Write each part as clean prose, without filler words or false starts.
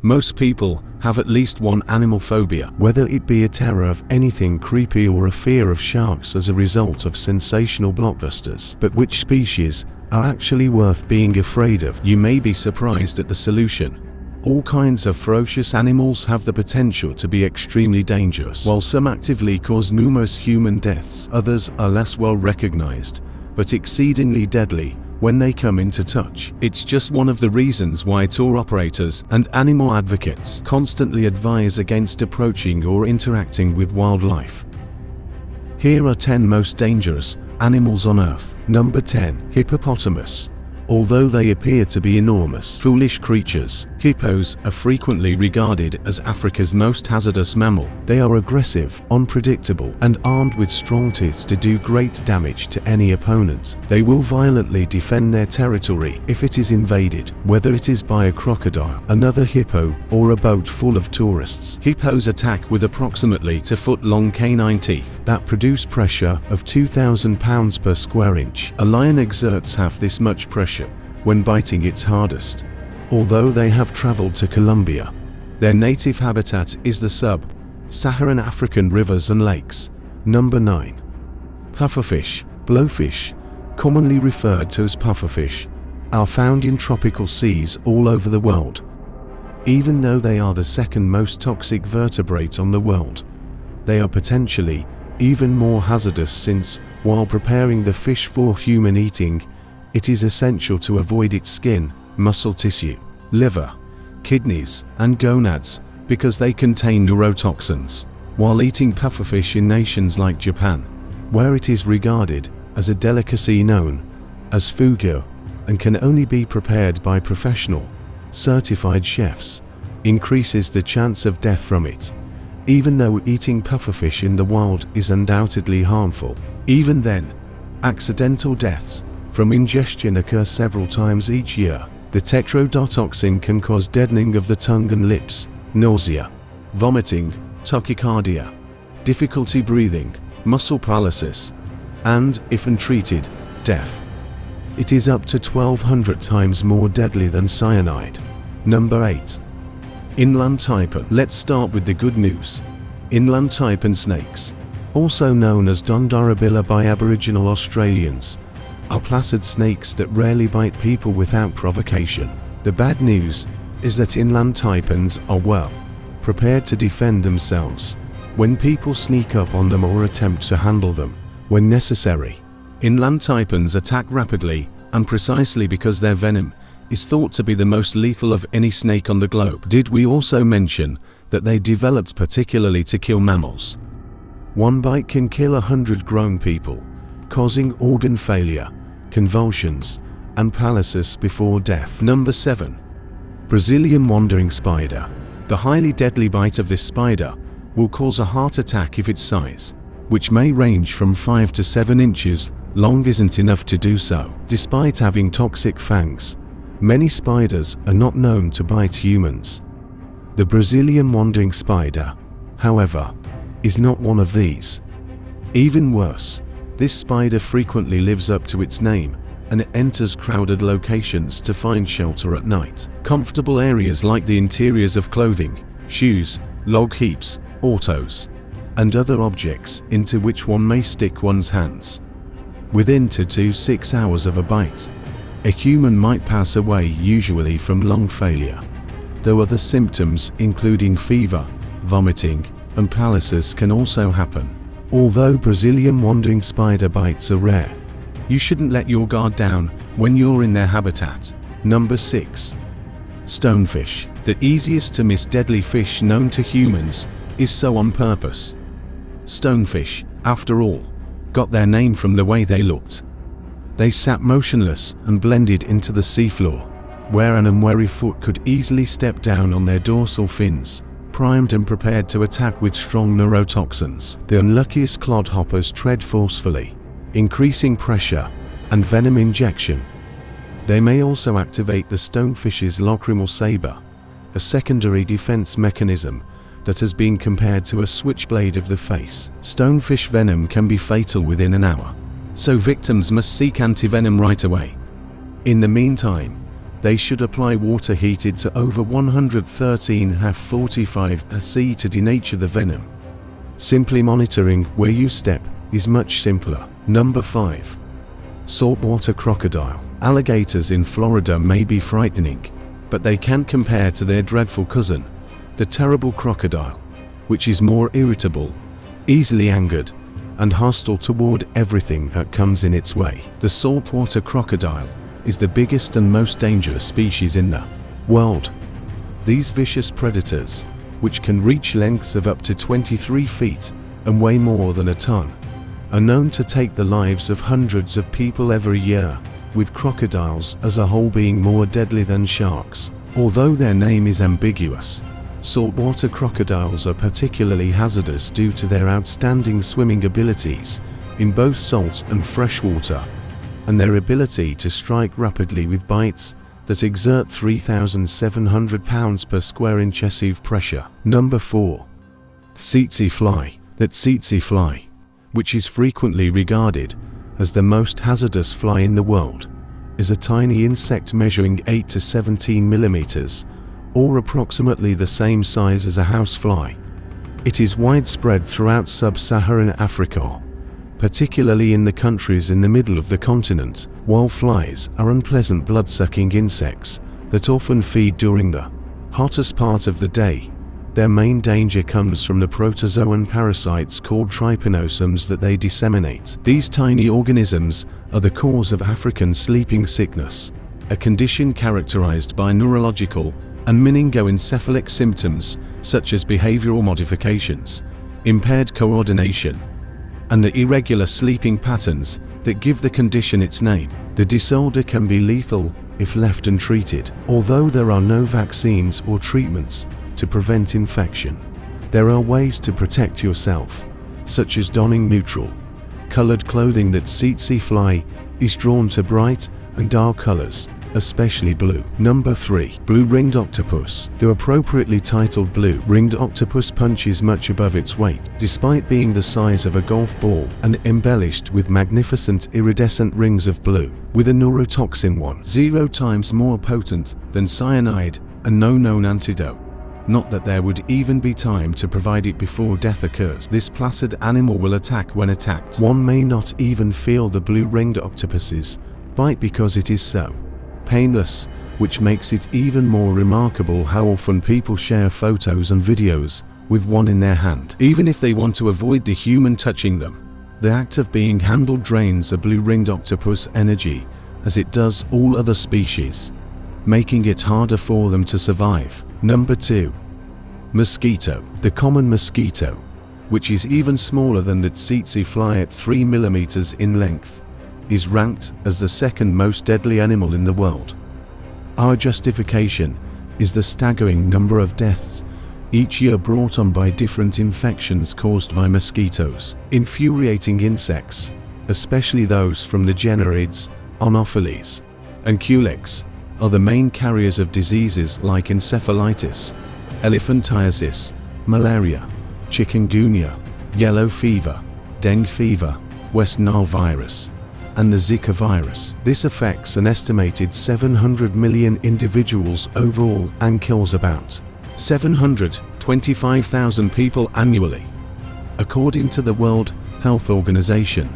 Most people have at least one animal phobia, whether it be a terror of anything creepy or a fear of sharks as a result of sensational blockbusters. But which species are actually worth being afraid of? You may be surprised at the solution. All kinds of ferocious animals have the potential to be extremely dangerous. While some actively cause numerous human deaths, others are less well recognized, but exceedingly deadly when they come into touch. It's just one of the reasons why tour operators and animal advocates constantly advise against approaching or interacting with wildlife. Here are 10 most dangerous animals on Earth. Number 10. Hippopotamus. Although they appear to be enormous, foolish creatures, hippos are frequently regarded as Africa's most hazardous mammal. They are aggressive, unpredictable, and armed with strong teeth to do great damage to any opponent. They will violently defend their territory if it is invaded, whether it is by a crocodile, another hippo, or a boat full of tourists. Hippos attack with approximately 2-foot-long canine teeth that produce pressure of 2,000 pounds per square inch. A lion exerts half this much pressure when biting its hardest. Although they have traveled to Colombia, their native habitat is the sub-Saharan African rivers and lakes. Number 9. Pufferfish. Blowfish, commonly referred to as pufferfish, are found in tropical seas all over the world. Even though they are the second most toxic vertebrate on the world, they are potentially even more hazardous since, while preparing the fish for human eating, it is essential to avoid its skin, muscle tissue, liver, kidneys, and gonads because they contain neurotoxins. While eating pufferfish in nations like Japan, where it is regarded as a delicacy known as fugu and can only be prepared by professional, certified chefs, increases the chance of death from it. Even though eating pufferfish in the wild is undoubtedly harmful, even then, accidental deaths from ingestion occur several times each year. The tetrodotoxin can cause deadening of the tongue and lips, nausea, vomiting, tachycardia, difficulty breathing, muscle paralysis, and, if untreated, death. It is up to 1,200 times more deadly than cyanide. Number 8. Inland taipan. Let's start with the good news. Inland taipan snakes, also known as Dundurabilla by Aboriginal Australians, are placid snakes that rarely bite people without provocation. The bad news is that inland taipans are well prepared to defend themselves when people sneak up on them or attempt to handle them when necessary. Inland taipans attack rapidly and precisely because their venom is thought to be the most lethal of any snake on the globe. Did we also mention that they developed particularly to kill mammals? One bite can kill 100 grown people, causing organ failure, convulsions, and paralysis before death. Number 7. Brazilian wandering spider. The highly deadly bite of this spider will cause a heart attack if its size, which may range from 5 to 7 inches long, isn't enough to do so. Despite having toxic fangs, many spiders are not known to bite humans. The Brazilian wandering spider, however, is not one of these. Even worse, this spider frequently lives up to its name, and it enters crowded locations to find shelter at night. Comfortable areas like the interiors of clothing, shoes, log heaps, autos, and other objects into which one may stick one's hands. Within 2 to 6 hours of a bite, a human might pass away, usually from lung failure, though other symptoms including fever, vomiting, and paralysis can also happen. Although Brazilian wandering spider bites are rare, you shouldn't let your guard down when you're in their habitat. Number 6. Stonefish. The easiest to miss deadly fish known to humans is so on purpose. Stonefish, after all, got their name from the way they looked. They sat motionless and blended into the seafloor, where an unwary foot could easily step down on their dorsal fins, primed and prepared to attack with strong neurotoxins. The unluckiest clodhoppers tread forcefully, increasing pressure and venom injection. They may also activate the stonefish's lacrimal saber, a secondary defense mechanism that has been compared to a switchblade of the face. Stonefish venom can be fatal within an hour, so victims must seek antivenom right away. In the meantime, They should apply water heated to over 113°F45 C to denature the venom. Simply monitoring where you step is much simpler. Number 5. Saltwater crocodile. Alligators in Florida may be frightening, but they can't compare to their dreadful cousin, the terrible crocodile, which is more irritable, easily angered, and hostile toward everything that comes in its way. The saltwater crocodile is the biggest and most dangerous species in the world. These vicious predators, which can reach lengths of up to 23 feet and weigh more than a ton, are known to take the lives of hundreds of people every year, with crocodiles as a whole being more deadly than sharks. Although their name is ambiguous, saltwater crocodiles are particularly hazardous due to their outstanding swimming abilities in both salt and fresh water, and their ability to strike rapidly with bites that exert 3,700 pounds per square inch of pressure. Number 4. Tsetse fly. The tsetse fly, which is frequently regarded as the most hazardous fly in the world, is a tiny insect measuring 8 to 17 millimeters, or approximately the same size as a housefly. It is widespread throughout sub-Saharan Africa, particularly in the countries in the middle of the continent. While flies are unpleasant blood-sucking insects that often feed during the hottest part of the day, their main danger comes from the protozoan parasites called trypanosomes that they disseminate. These tiny organisms are the cause of African sleeping sickness, a condition characterized by neurological and meningoencephalic symptoms such as behavioral modifications, impaired coordination, and the irregular sleeping patterns that give the condition its name. The disorder can be lethal if left untreated. Although there are no vaccines or treatments to prevent infection, there are ways to protect yourself, such as donning neutral colored clothing. That tsetse fly is drawn to bright and dark colors, especially blue. Number 3. Blue-ringed octopus. The appropriately titled blue-ringed octopus punches much above its weight, despite being the size of a golf ball and embellished with magnificent iridescent rings of blue, with a neurotoxin 10 times more potent than cyanide and no known antidote. Not that there would even be time to provide it before death occurs. This placid animal will attack when attacked. One may not even feel the blue-ringed octopus's bite because it is so painless, which makes it even more remarkable how often people share photos and videos with one in their hand, even if they want to avoid the human touching them. The act of being handled drains a blue-ringed octopus energy as it does all other species, making it harder for them to survive. Number 2. Mosquito. The common mosquito, which is even smaller than the tsetse fly at 3 millimeters in length, is ranked as the second most deadly animal in the world. Our justification is the staggering number of deaths each year brought on by different infections caused by mosquitoes. Infuriating insects, especially those from the generids, Anopheles and Culex, are the main carriers of diseases like encephalitis, elephantiasis, malaria, chikungunya, yellow fever, dengue fever, West Nile virus, and the Zika virus. This affects an estimated 700 million individuals overall and kills about 725,000 people annually. According to the World Health Organization,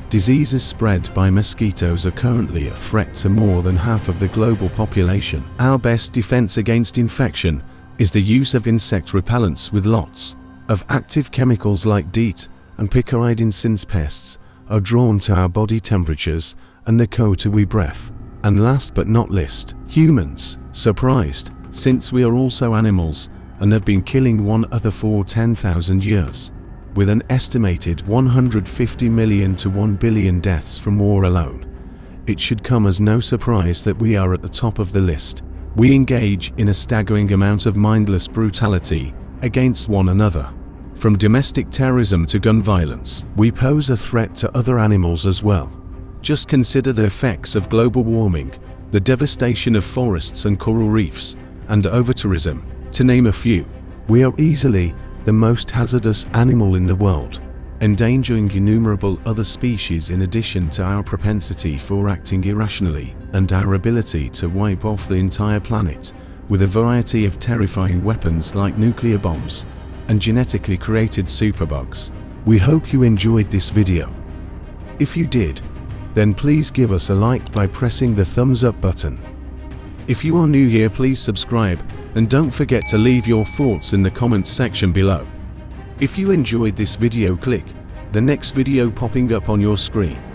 diseases spread by mosquitoes are currently a threat to more than half of the global population. Our best defense against infection is the use of insect repellents with lots of active chemicals like DEET and picaridin, since pests are drawn to our body temperatures and the coat we breathe. And last but not least, humans. Surprised, since we are also animals and have been killing one another for 10,000 years. With an estimated 150 million to 1 billion deaths from war alone, it should come as no surprise that we are at the top of the list. We engage in a staggering amount of mindless brutality against one another. From domestic terrorism to gun violence, we pose a threat to other animals as well. Just consider the effects of global warming, the devastation of forests and coral reefs, and overtourism, to name a few. We are easily the most hazardous animal in the world. endangering innumerable other species in addition to our propensity for acting irrationally, and our ability to wipe off the entire planet with a variety of terrifying weapons like nuclear bombs and genetically created superbugs. We hope you enjoyed this video. If you did, then please give us a like by pressing the thumbs up button. If you are new here, please subscribe, and don't forget to leave your thoughts in the comments section below. If you enjoyed this video, click the next video popping up on your screen.